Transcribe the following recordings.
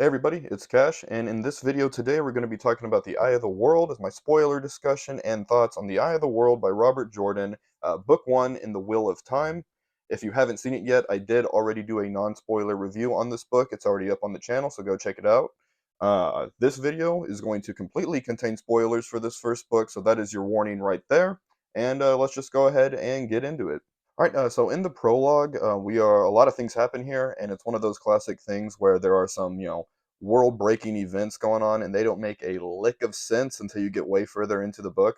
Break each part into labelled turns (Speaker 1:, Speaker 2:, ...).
Speaker 1: Hey everybody, it's Cash, and in this video today we're going to be talking about The Eye of the World as my spoiler discussion and thoughts on The Eye of the World by Robert Jordan, Book 1 in the Wheel of Time. If you haven't seen it yet, I did already do a non-spoiler review on this book. It's already up on the channel, so go check it out. This video is going to completely contain spoilers for this first book, so that is your warning right there. And let's just go ahead and get into it. All right, so in the prologue, a lot of things happen here, and it's one of those classic things where there are some, world-breaking events going on, and they don't make a lick of sense until you get way further into the book.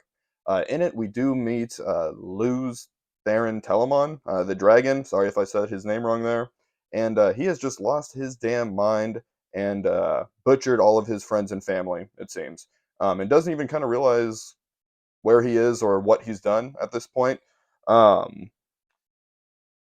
Speaker 1: In it, we do meet Luz Theron Telamon, the dragon. Sorry if I said his name wrong there. And he has just lost his damn mind and butchered all of his friends and family, it seems. And doesn't even kind of realize where he is or what he's done at this point. Um,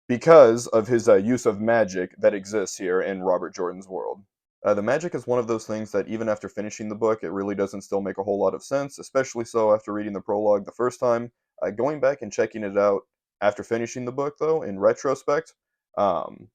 Speaker 1: because of his use of magic that exists here in Robert Jordan's world. The magic is one of those things that even after finishing the book, it really doesn't still make a whole lot of sense, especially so after reading the prologue the first time. Going back and checking it out after finishing the book, though, in retrospect, um,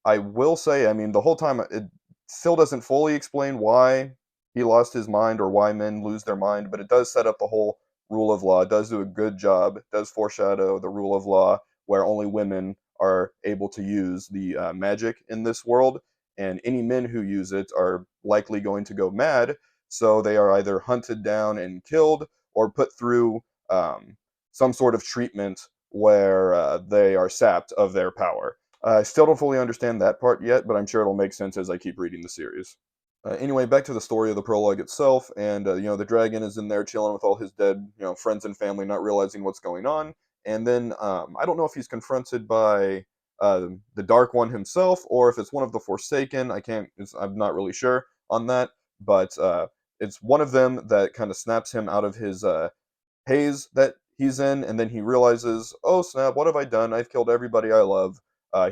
Speaker 1: I will say, I mean, the whole time it still doesn't fully explain why he lost his mind or why men lose their mind, but it does set up the whole rule of law. It does do a good job. It does foreshadow the rule of law where only women are able to use the magic in this world, and any men who use it are likely going to go mad. So they are either hunted down and killed or put through some sort of treatment where they are sapped of their power. I still don't fully understand that part yet, but I'm sure it'll make sense as I keep reading the series. Anyway, back to the story of the prologue itself, and the dragon is in there chilling with all his dead, friends and family, not realizing what's going on. And then I don't know if he's confronted by the Dark One himself, or if it's one of the Forsaken. I'm not really sure on that, but it's one of them that kind of snaps him out of his haze that he's in, and then he realizes, oh snap, what have I done? I've killed everybody I love.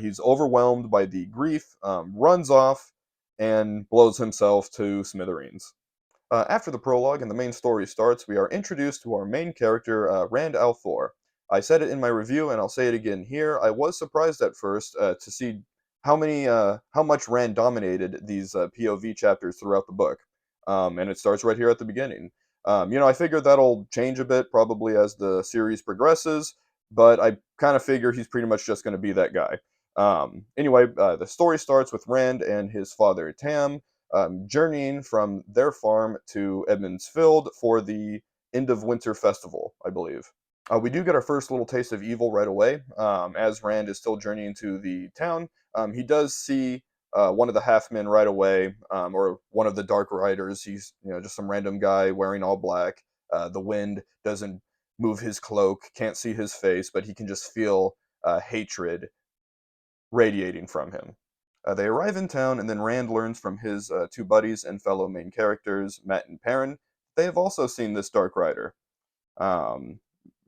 Speaker 1: He's overwhelmed by the grief, runs off, and blows himself to smithereens. After the prologue and the main story starts, we are introduced to our main character, Rand al'Thor. I said it in my review, and I'll say it again here. I was surprised at first to see how much Rand dominated these POV chapters throughout the book, and it starts right here at the beginning. I figured that'll change a bit probably as the series progresses, but I kind of figure he's pretty much just going to be that guy. Anyway, the story starts with Rand and his father Tam journeying from their farm to Edmund's Field for the end of winter festival, I believe. We do get our first little taste of evil right away. As Rand is still journeying to the town, he does see one of the half-men right away, or one of the Dark Riders. He's just some random guy wearing all black. The wind doesn't move his cloak, can't see his face, but he can just feel hatred radiating from him. They arrive in town, and then Rand learns from his two buddies and fellow main characters, Matt and Perrin. They have also seen this Dark Rider. Um,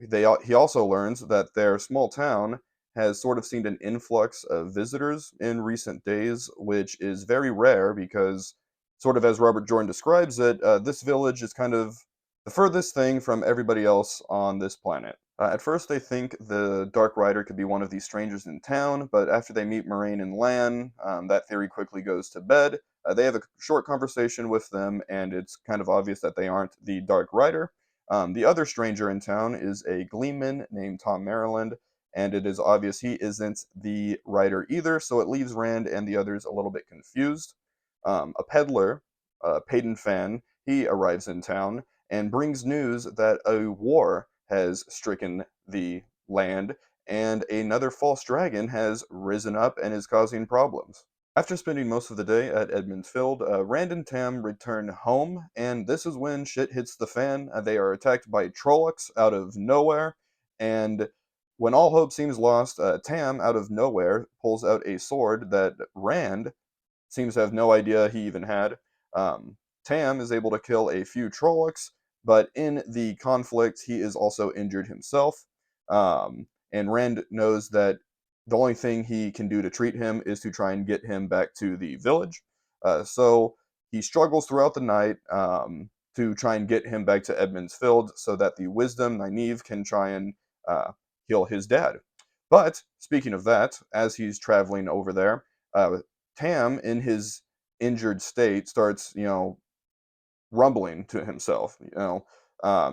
Speaker 1: he also learns that their small town has sort of seen an influx of visitors in recent days, which is very rare because, sort of as Robert Jordan describes it, this village is kind of the furthest thing from everybody else on this planet. At first, they think the Dark Rider could be one of these strangers in town, but after they meet Moraine and Lan, that theory quickly goes to bed. They have a short conversation with them, and it's kind of obvious that they aren't the Dark Rider. The other stranger in town is a gleeman named Tom Maryland, and it is obvious he isn't the writer either, so it leaves Rand and the others a little bit confused. A peddler, Peyton Fan, he arrives in town and brings news that a war has stricken the land, and another false dragon has risen up and is causing problems. After spending most of the day at Edmund's Field, Rand and Tam return home, and this is when shit hits the fan. They are attacked by Trollocs out of nowhere, and when all hope seems lost, Tam, out of nowhere, pulls out a sword that Rand seems to have no idea he even had. Um, Tam is able to kill a few Trollocs, but in the conflict, he is also injured himself. And Rand knows that the only thing he can do to treat him is to try and get him back to the village. So he struggles throughout the night to try and get him back to Edmund's Field so that the Wisdom, Nynaeve, can try and heal his dad. But speaking of that, as he's traveling over there, Tam, in his injured state, starts, rumbling to himself.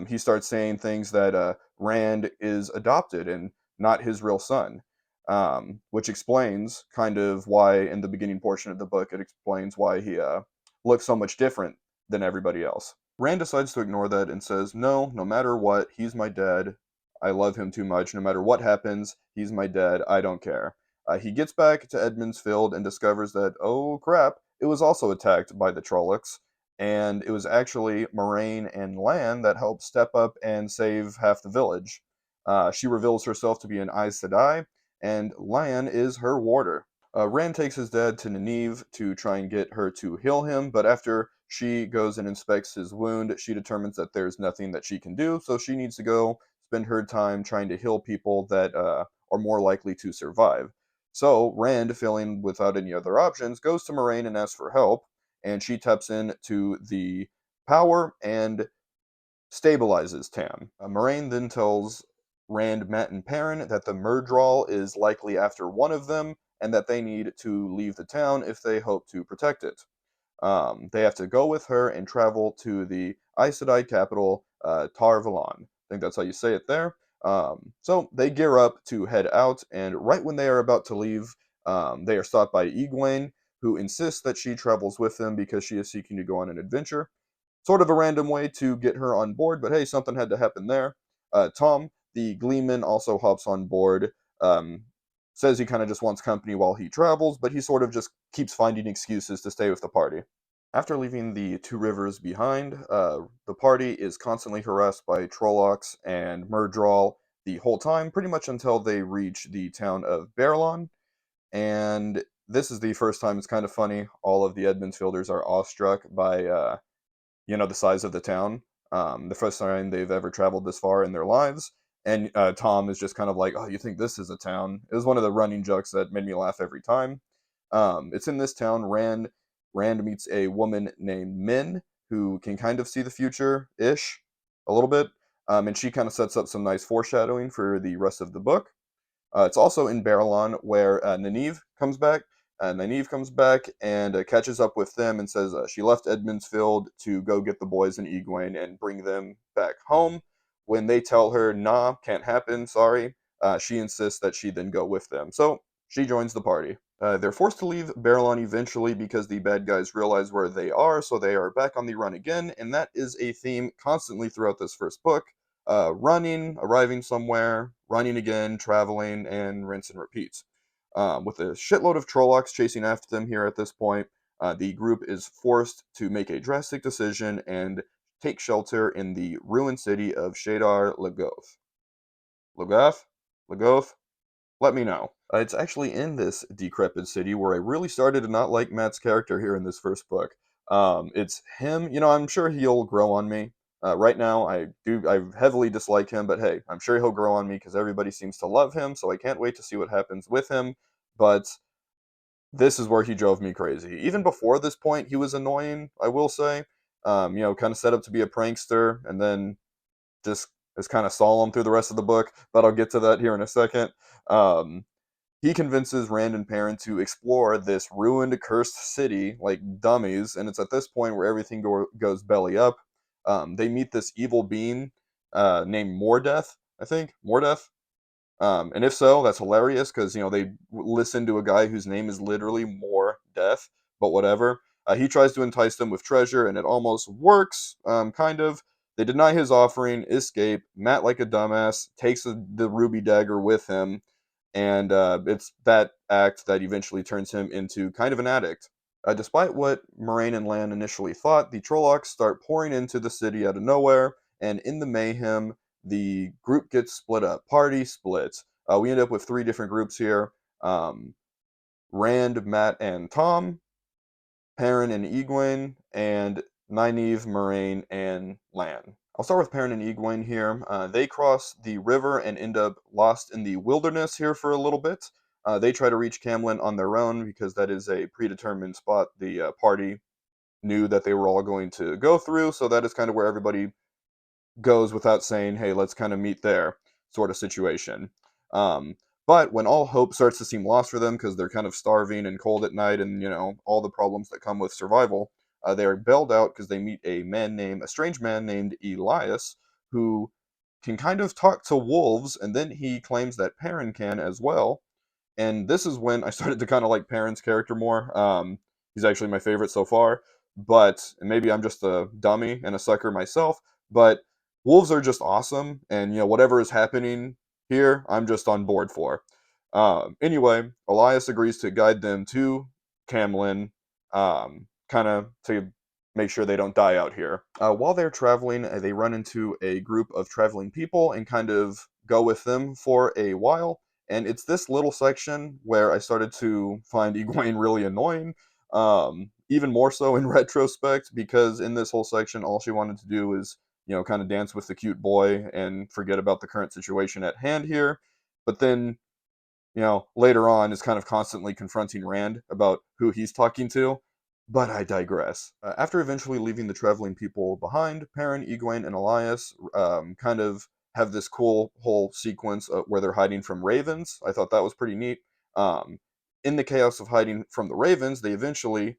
Speaker 1: He starts saying things that Rand is adopted and not his real son, which explains kind of why, in the beginning portion of the book, it explains why he looks so much different than everybody else. Rand decides to ignore that and says, "No, no matter what, he's my dad. I love him too much. No matter what happens, he's my dad. I don't care." He gets back to Edmund's Field and discovers that, oh crap, it was also attacked by the Trollocs, and it was actually Moraine and Lan that helped step up and save half the village. She reveals herself to be an Aes Sedai, and Lan is her warder. Rand takes his dad to Nynaeve to try and get her to heal him, but after she goes and inspects his wound, she determines that there's nothing that she can do, so she needs to go spend her time trying to heal people that are more likely to survive. So Rand, feeling without any other options, goes to Moraine and asks for help, and she taps into the power and stabilizes Tam. Moraine then tells Rand, Mat, and Perrin that the Myrddraal is likely after one of them, and that they need to leave the town if they hope to protect it. They have to go with her and travel to the Aes Sedai capital, Tar Valon. I think that's how you say it there. So they gear up to head out, and right when they are about to leave, they are stopped by Egwene, who insists that she travels with them because she is seeking to go on an adventure. Sort of a random way to get her on board, but hey, something had to happen there. Tom, the Gleeman, also hops on board. Um, Says he kind of just wants company while he travels, but he sort of just keeps finding excuses to stay with the party. After leaving the Two Rivers behind, the party is constantly harassed by Trollocs and Myrddraal the whole time, pretty much until they reach the town of Baerlon. And this is the first time. It's kind of funny. All of the Edmondsfielders are awestruck by the size of the town. The first time they've ever traveled this far in their lives. And Tom is just kind of like, "Oh, you think this is a town?" It was one of the running jokes that made me laugh every time. It's in this town. Rand meets a woman named Min who can kind of see the future ish a little bit, and she kind of sets up some nice foreshadowing for the rest of the book. It's also in Baerlon where Nynaeve comes back and catches up with them and says she left Edmondsfield to go get the boys and Egwene and bring them back home. When they tell her, nah, can't happen, sorry, she insists that she then go with them. So she joins the party. They're forced to leave Baerlon eventually because the bad guys realize where they are, so they are back on the run again, and that is a theme constantly throughout this first book. Running, arriving somewhere, running again, traveling, and rinse and repeat. With a shitload of Trollocs chasing after them here at this point, the group is forced to make a drastic decision and take shelter in the ruined city of Shadar Lagoth. Lagoth? Lagoth? Let me know. It's actually in this decrepit city where I really started to not like Matt's character here in this first book. It's him, I'm sure he'll grow on me. Right now, I heavily dislike him, but hey, I'm sure he'll grow on me because everybody seems to love him, so I can't wait to see what happens with him. But this is where he drove me crazy. Even before this point, he was annoying, I will say. Kind of set up to be a prankster, and then just is kind of solemn through the rest of the book, but I'll get to that here in a second. Um, he convinces Rand and Perrin to explore this ruined, cursed city like dummies, and it's at this point where everything goes belly up. They meet this evil being named Mordeth, I think. Mordeth? And if so, that's hilarious because, they listen to a guy whose name is literally More Death, but whatever. He tries to entice them with treasure, and it almost works, kind of. They deny his offering, escape. Matt, like a dumbass, takes the ruby dagger with him, and it's that act that eventually turns him into kind of an addict. Despite what Moraine and Lan initially thought, the Trollocs start pouring into the city out of nowhere, and in the mayhem, the group gets split up. Party splits. We end up with three different groups here. Um, Rand, Matt, and Tom, Perrin and Egwene, and Nynaeve, Moraine, and Lan. I'll start with Perrin and Egwene here. They cross the river and end up lost in the wilderness here for a little bit. They try to reach Camlin on their own because that is a predetermined spot the party knew that they were all going to go through, so that is kind of where everybody goes without saying, hey, let's kind of meet there sort of situation. But when all hope starts to seem lost for them because they're kind of starving and cold at night and, all the problems that come with survival, they are bailed out because they meet a strange man named Elias, who can kind of talk to wolves, and then he claims that Perrin can as well. And this is when I started to kind of like Perrin's character more. He's actually my favorite so far, but and maybe I'm just a dummy and a sucker myself. But wolves are just awesome, and whatever is happening here, I'm just on board for. Anyway, Elias agrees to guide them to Camlin, kind of to make sure they don't die out here. While they're traveling, they run into a group of traveling people and kind of go with them for a while. And it's this little section where I started to find Egwene really annoying, even more so in retrospect, because in this whole section, all she wanted to do is, kind of dance with the cute boy and forget about the current situation at hand here. But then, later on is kind of constantly confronting Rand about who he's talking to. But I digress. After eventually leaving the traveling people behind, Perrin, Egwene, and Elias kind of have this cool whole sequence where they're hiding from ravens. I thought that was pretty neat. Um, in the chaos of hiding from the ravens, they eventually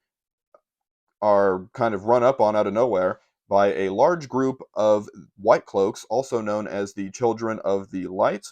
Speaker 1: are kind of run up on out of nowhere by a large group of white cloaks, also known as the Children of the Light.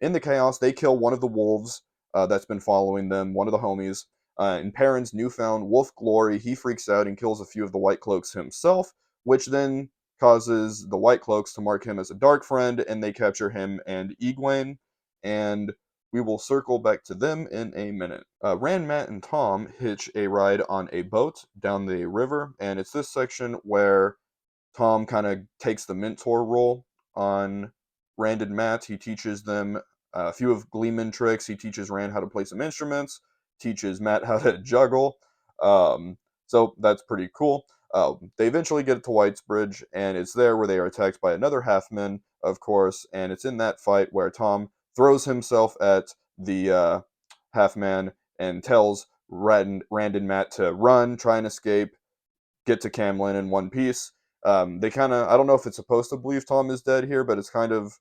Speaker 1: In the chaos, they kill one of the wolves that's been following them, one of the homies. In Perrin's newfound wolf glory, he freaks out and kills a few of the white cloaks himself, which then causes the white cloaks to mark him as a dark friend, and they capture him and Egwene. And we will circle back to them in a minute. Rand, Matt, and Tom hitch a ride on a boat down the river, and it's this section where Tom kind of takes the mentor role on Rand and Matt. He teaches them a few of Gleeman tricks. He teaches Rand how to play some instruments, teaches Matt how to juggle. Um, so that's pretty cool. They eventually get to White's Bridge, and it's there where they are attacked by another halfman, of course, and it's in that fight where Tom throws himself at the half-man and tells Rand and Matt to run, try and escape, get to Camlin in one piece. They kind of, I don't know if it's supposed to believe Tom is dead here, but it's kind of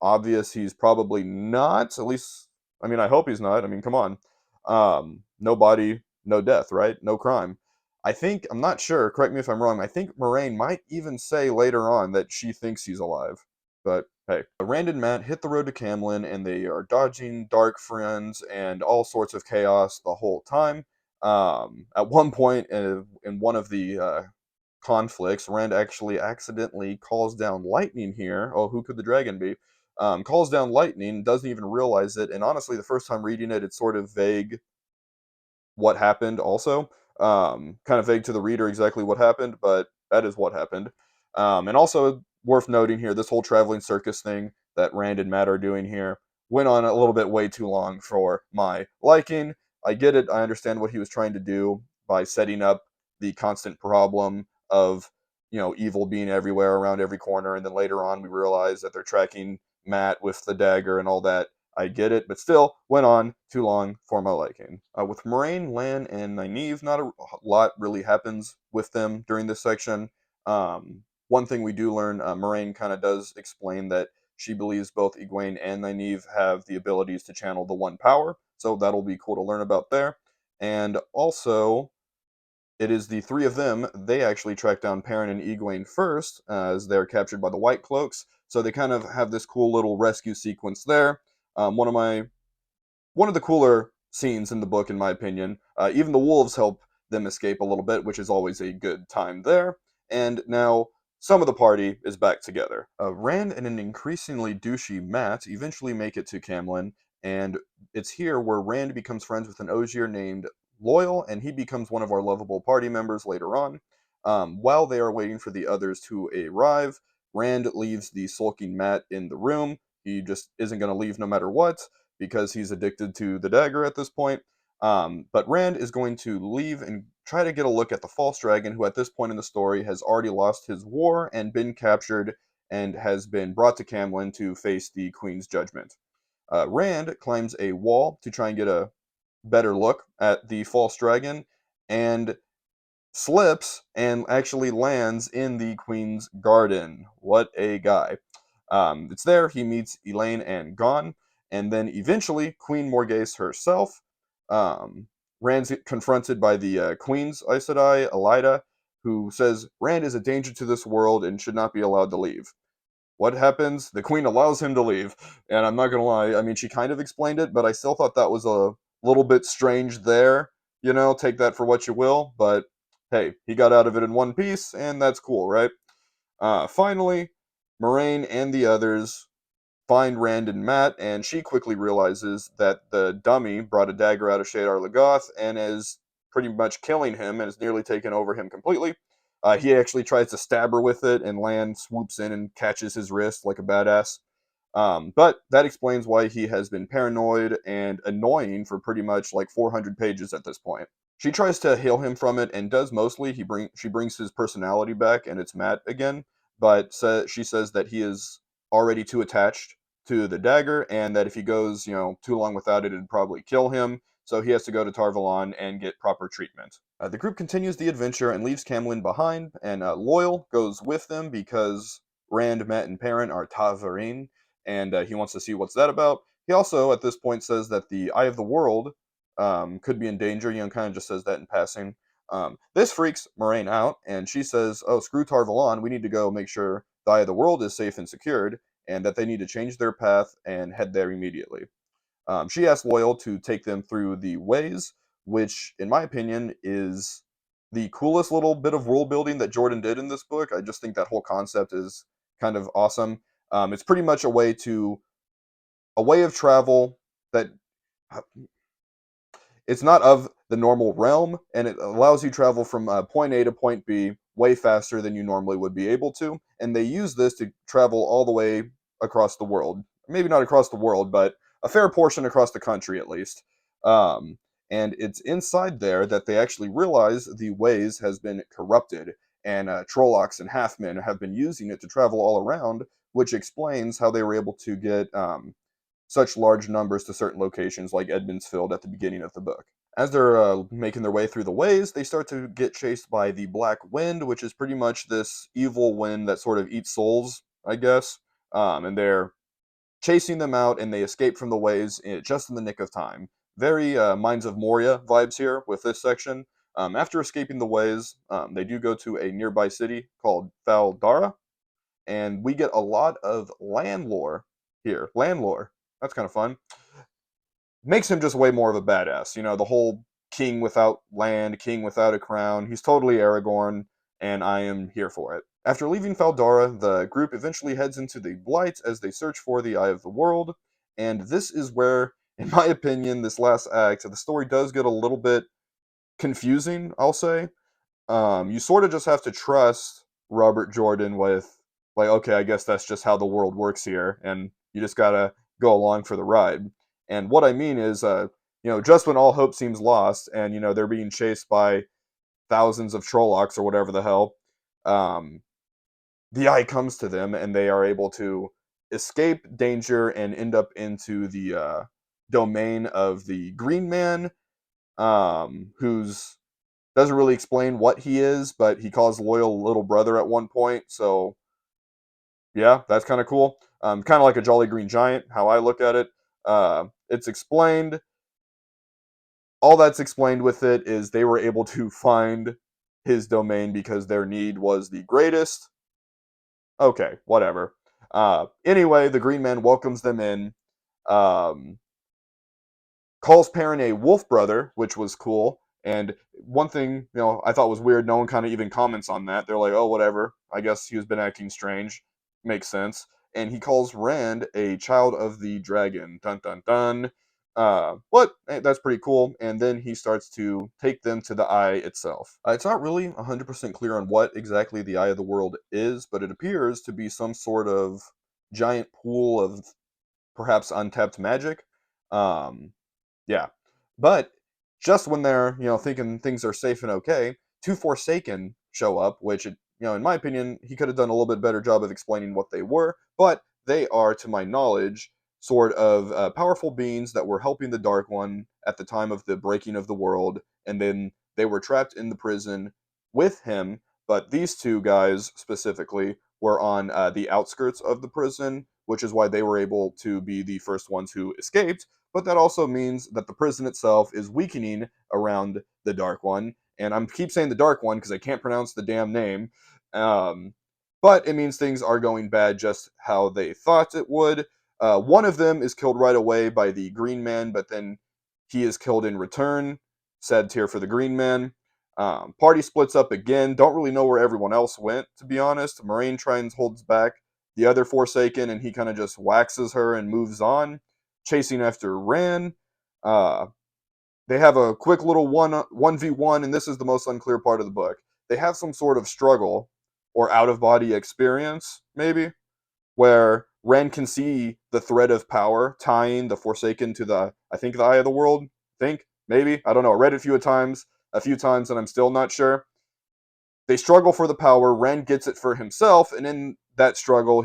Speaker 1: obvious he's probably not. At least, I mean, I hope he's not. I mean, come on. No body, no death, right? No crime. I think, I'm not sure, correct me if I'm wrong, I think Moraine might even say later on that she thinks he's alive. But hey, Rand and Matt hit the road to Camlin, and they are dodging dark friends and all sorts of chaos the whole time. At one point in one of the conflicts, Rand actually accidentally calls down lightning here. Oh, who could the dragon be? Calls down lightning, doesn't even realize it, and honestly, the first time reading it, it's sort of vague what happened also. Kind of vague to the reader exactly what happened, but that is what happened. And also worth noting here, this whole traveling circus thing that Rand and Matt are doing here went on a little bit way too long for my liking. I get it. I understand what he was trying to do by setting up the constant problem of, evil being everywhere around every corner. And then later on, we realize that they're tracking Matt with the dagger and all that. I get it, but still went on too long for my liking. With Moraine, Lan, and Nynaeve, not a lot really happens with them during this section. One thing we do learn, Moraine kind of does explain that she believes both Egwene and Nynaeve have the abilities to channel the One Power, so that'll be cool to learn about there. And also, it is the three of them. They actually track down Perrin and Egwene first, as they're captured by the White Cloaks. So they kind of have this cool little rescue sequence there. One of the cooler scenes in the book, in my opinion. Even the wolves help them escape a little bit, which is always a good time there. And now some of the party is back together. Rand and an increasingly douchey Matt eventually make it to Camlin, and it's here where Rand becomes friends with an Ogier named Loyal, and he becomes one of our lovable party members later on. While they are waiting for the others to arrive, Rand leaves the sulking Matt in the room. He just isn't going to leave no matter what because he's addicted to the dagger at this point. But Rand is going to leave and try to get a look at the false dragon, who at this point in the story has already lost his war and been captured and has been brought to Camlin to face the Queen's judgment. Rand climbs a wall to try and get a better look at the false dragon and slips and actually lands in the Queen's garden. What a guy. It's there he meets Elaine and Gon, And then eventually, Queen Morghese herself, um, Rand's confronted by the Queen's Aes Sedai, Elida, who says Rand is a danger to this world and should not be allowed to leave. What happens? The Queen allows him to leave. And I'm not going to lie, I mean, she kind of explained it, but I still thought that was a little bit strange there. You know, take that for what you will. But hey, he got out of it in one piece, and that's cool, right? Finally, Moraine and the others find Rand and Mat, and she quickly realizes that the dummy brought a dagger out of Shadar Logoth and is pretty much killing him and has nearly taken over him completely. He actually tries to stab her with it, and Lan swoops in and catches his wrist like a badass. But that explains why he has been paranoid and annoying for pretty much like 400 pages at this point. She tries to heal him from it and does mostly. She brings his personality back and it's Mat again, but she says that he is already too attached to the dagger and that if he goes, too long without it, it'd probably kill him. So he has to go to Tarvalon and get proper treatment. The group continues the adventure and leaves Camlin behind, and Loyal goes with them because Rand, Mat, and Perrin are Ta'veren, and he wants to see what's that about. He also, at this point, says that the Eye of the World could be in danger. Kind of just says that in passing. This freaks Moraine out, and she says, "Oh, screw Tarvalon. We need to go make sure the Eye of the World is safe and secured, and that they need to change their path and head there immediately." She asks Loyal to take them through the ways, which, in my opinion, is the coolest little bit of world building that Jordan did in this book. I just think that whole concept is kind of awesome. It's pretty much a way of travel that it's not of the normal realm, and it allows you travel from point A to point B way faster than you normally would be able to. And they use this to travel all the way across the world. Maybe not across the world, but a fair portion across the country at least. Um, and it's inside there that they actually realize the ways has been corrupted, and Trollocs and Halfmen have been using it to travel all around, which explains how they were able to get such large numbers to certain locations like Edmondsfield at the beginning of the book. As they're making their way through the ways, they start to get chased by the Black Wind, which is pretty much this evil wind that sort of eats souls, I guess. And they're chasing them out, and they escape from the ways just in the nick of time. Very Mines of Moria vibes here with this section. After escaping the ways, they do go to a nearby city called Faldara, and we get a lot of land lore here. Land lore. That's kind of fun. Makes him just way more of a badass. The whole king without land, king without a crown. He's totally Aragorn, and I am here for it. After leaving Faldara, the group eventually heads into the Blight as they search for the Eye of the World, and this is where, in my opinion, this last act, the story does get a little bit confusing, I'll say. You sort of just have to trust Robert Jordan with, like, okay, I guess that's just how the world works here, and you just gotta go along for the ride. And what I mean is, just when all hope seems lost, and they're being chased by thousands of Trollocs or whatever the hell, um, the eye comes to them, and they are able to escape danger and end up into the domain of the Green Man, who's doesn't really explain what he is, but he calls Loyal little brother at one point. So yeah, that's kind of cool. Kind of like a Jolly Green Giant, how I look at it. It's explained. All that's explained with it is they were able to find his domain because their need was the greatest. Okay, whatever. Anyway, the Green Man welcomes them in. Um, Calls Perrin a wolf brother, which was cool. And one thing, I thought was weird, no one kind of even comments on that. They're like, oh, whatever. I guess he's been acting strange. Makes sense. And he calls Rand a child of the dragon. Dun dun dun. What? That's pretty cool. And then he starts to take them to the Eye itself. It's not really 100% clear on what exactly the Eye of the World is, but it appears to be some sort of giant pool of perhaps untapped magic. Um, yeah. But just when they're, thinking things are safe and okay, two Forsaken show up, which, in my opinion, he could have done a little bit better job of explaining what they were, but they are, to my knowledge, sort of powerful beings that were helping the Dark One at the time of the breaking of the world, and then they were trapped in the prison with him, but these two guys specifically were on the outskirts of the prison, which is why they were able to be the first ones who escaped. But that also means that the prison itself is weakening around the Dark One. And I'm keep saying the Dark One because I can't pronounce the damn name. Um, but it means things are going bad just how they thought it would. One of them is killed right away by the Green Man, but then he is killed in return. Sad tear for the Green Man. Party splits up again. Don't really know where everyone else went, to be honest. Moraine tries holds back the other Forsaken, and he kind of just waxes her and moves on, chasing after Rand. Uh, they have a quick little 1v1, and this is the most unclear part of the book. They have some sort of struggle or out-of-body experience, maybe, where Rand can see the thread of power tying the Forsaken to the, I think, the Eye of the World. Maybe, I don't know. I read it a few times, and I'm still not sure. They struggle for the power. Rand gets it for himself, and in that struggle,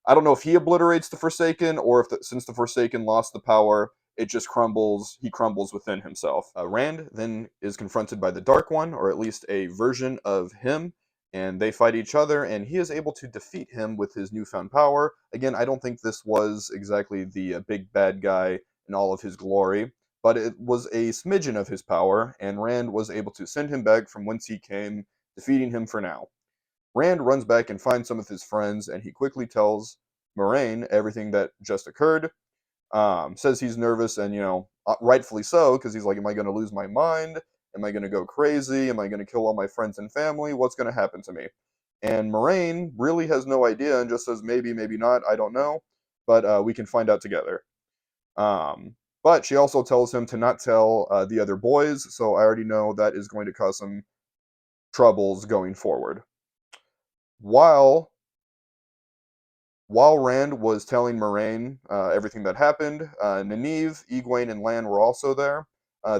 Speaker 1: I don't know if he obliterates the Forsaken or if since the Forsaken lost the power, it just crumbles. He crumbles within himself. Rand then is confronted by the Dark One, or at least a version of him, and they fight each other, and he is able to defeat him with his newfound power. Again, I don't think this was exactly the big bad guy in all of his glory, but it was a smidgen of his power, and Rand was able to send him back from whence he came, defeating him for now. Rand runs back and finds some of his friends, and he quickly tells Moraine everything that just occurred. Says he's nervous, and rightfully so, because he's like, "Am I going to lose my mind? Am I going to go crazy? Am I going to kill all my friends and family? What's going to happen to me?" And Moraine really has no idea and just says, "Maybe, maybe not. I don't know, but we can find out together." But she also tells him to not tell the other boys, so I already know that is going to cause some troubles going forward. While Rand was telling Moraine everything that happened, Nynaeve, Egwene, and Lan were also there.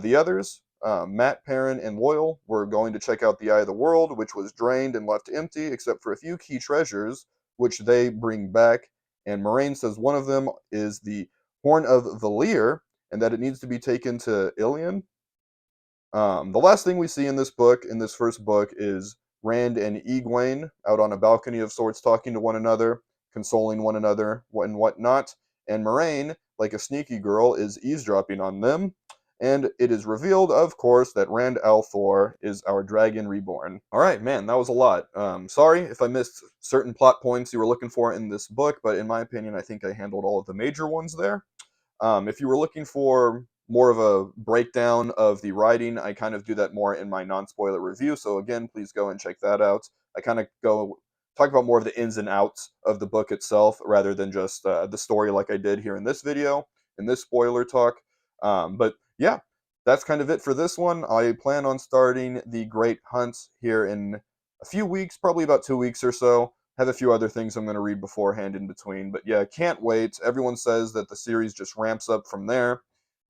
Speaker 1: The others, Matt, Perrin, and Loyal, were going to check out the Eye of the World, which was drained and left empty, except for a few key treasures, which they bring back. And Moraine says one of them is the Horn of Valir, and that it needs to be taken to Ilion. The last thing we see in this book, in this first book, is Rand and Egwene out on a balcony of sorts talking to one another, consoling one another, and whatnot. And Moraine, like a sneaky girl, is eavesdropping on them. And it is revealed, of course, that Rand al'Thor is our dragon reborn. Alright, man, that was a lot. Sorry if I missed certain plot points you were looking for in this book, but in my opinion, I think I handled all of the major ones there. If you were looking for more of a breakdown of the writing, I kind of do that more in my non-spoiler review. So again, please go and check that out. I kind of go talk about more of the ins and outs of the book itself rather than just the story like I did here in this video, in this spoiler talk. But yeah, that's kind of it for this one. I plan on starting the Great Hunt here in a few weeks, probably about 2 weeks or so. Have a few other things I'm going to read beforehand in between. But yeah, can't wait. Everyone says that the series just ramps up from there.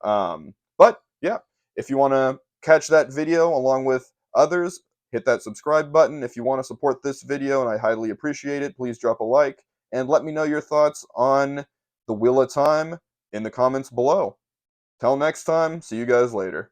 Speaker 1: But yeah, if you want to catch that video along with others, hit that subscribe button. If you want to support this video, and I highly appreciate it, please drop a like. And let me know your thoughts on The Wheel of Time in the comments below. Till next time, see you guys later.